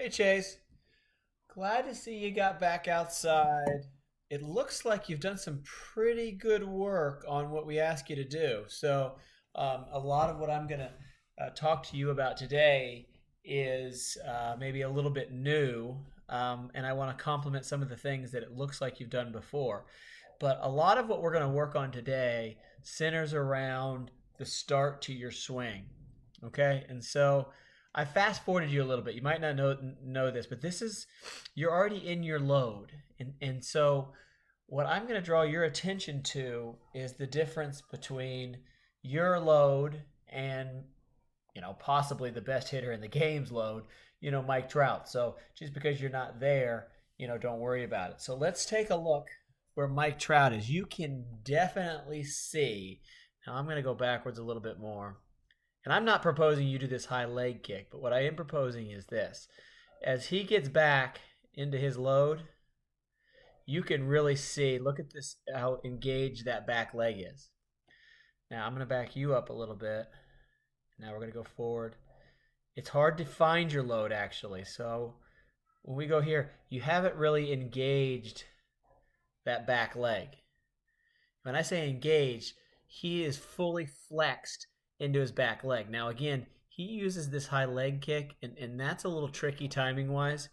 Hey Chase, glad to see you got back outside. It looks like you've done some pretty good work on what we asked you to do. A lot of what I'm going to talk to you about today is maybe a little bit new, and I want to complement some of the things that it looks like you've done before. But a lot of what we're going to work on today centers around the start to your swing. Okay, and so I fast forwarded you a little bit. You might not know this, but this is you're already in your load, and so what I'm going to draw your attention to is the difference between your load and possibly the best hitter in the game's load, Mike Trout. So just because you're not there, don't worry about it. So let's take a look where Mike Trout is. You can definitely see. Now I'm going to go backwards a little bit more. And I'm not proposing you do this high leg kick, but what I am proposing is this. As he gets back into his load, you can really see, look at this, how engaged that back leg is. Now I'm going to back you up a little bit. Now we're going to go forward. It's hard to find your load actually. So when we go here, you haven't really engaged that back leg. When I say engaged, he is fully flexed into his back leg. Now again, he uses this high leg kick, and that's a little tricky timing wise,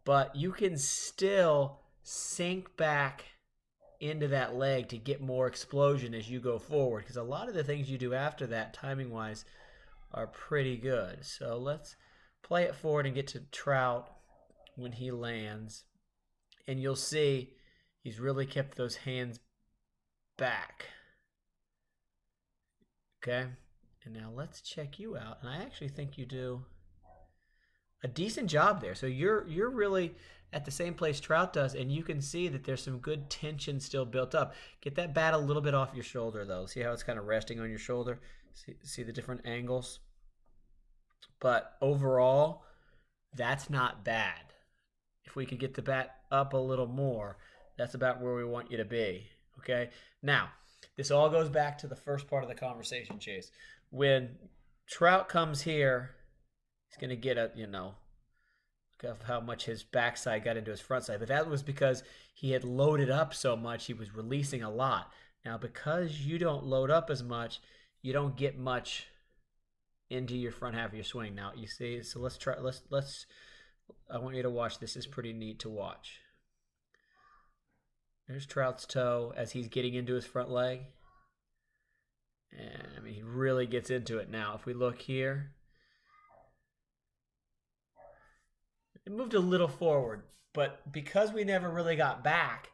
but you can still sink back into that leg to get more explosion as you go forward, because a lot of the things you do after that timing wise are pretty good. So let's play it forward and get to Trout when he lands, and you'll see he's really kept those hands back. Okay, and now let's check you out, and I actually think you do a decent job there. So you're really at the same place Trout does, and you can see that there's some good tension still built up. Get that bat a little bit off your shoulder, though. See how it's kind of resting on your shoulder? See the different angles? But overall, that's not bad. If we could get the bat up a little more, that's about where we want you to be. Okay? Now, this all goes back to the first part of the conversation, Chase. When Trout comes here, he's going to get of how much his backside got into his front side. But that was because he had loaded up so much, he was releasing a lot. Now, because you don't load up as much, you don't get much into your front half of your swing. Now, you see, so let's try, I want you to watch. This is pretty neat to watch. There's Trout's toe as he's getting into his front leg. And, I mean, he really gets into it now. If we look here, it moved a little forward, but because we never really got back,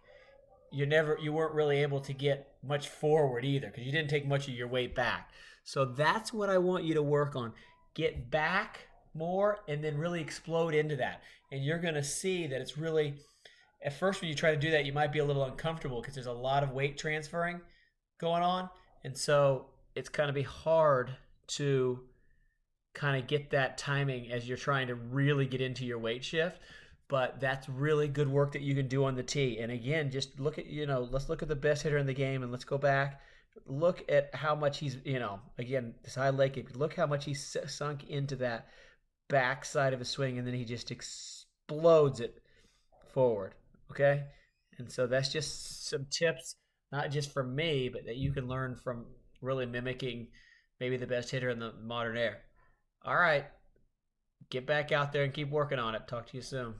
you weren't really able to get much forward either because you didn't take much of your weight back. So that's what I want you to work on. Get back more and then really explode into that. And you're going to see that it's really, at first when you try to do that, you might be a little uncomfortable because there's a lot of weight transferring going on. And so it's going to be hard to kind of get that timing as you're trying to really get into your weight shift. But that's really good work that you can do on the tee. And again, just look at, let's look at the best hitter in the game, and let's go back. Look at how much he's, again, this high leg kick, look how much he's sunk into that back side of his swing, and then he just explodes it forward. Okay? And so that's just some tips, not just from me, but that you can learn from really mimicking maybe the best hitter in the modern era. All right. Get back out there and keep working on it. Talk to you soon.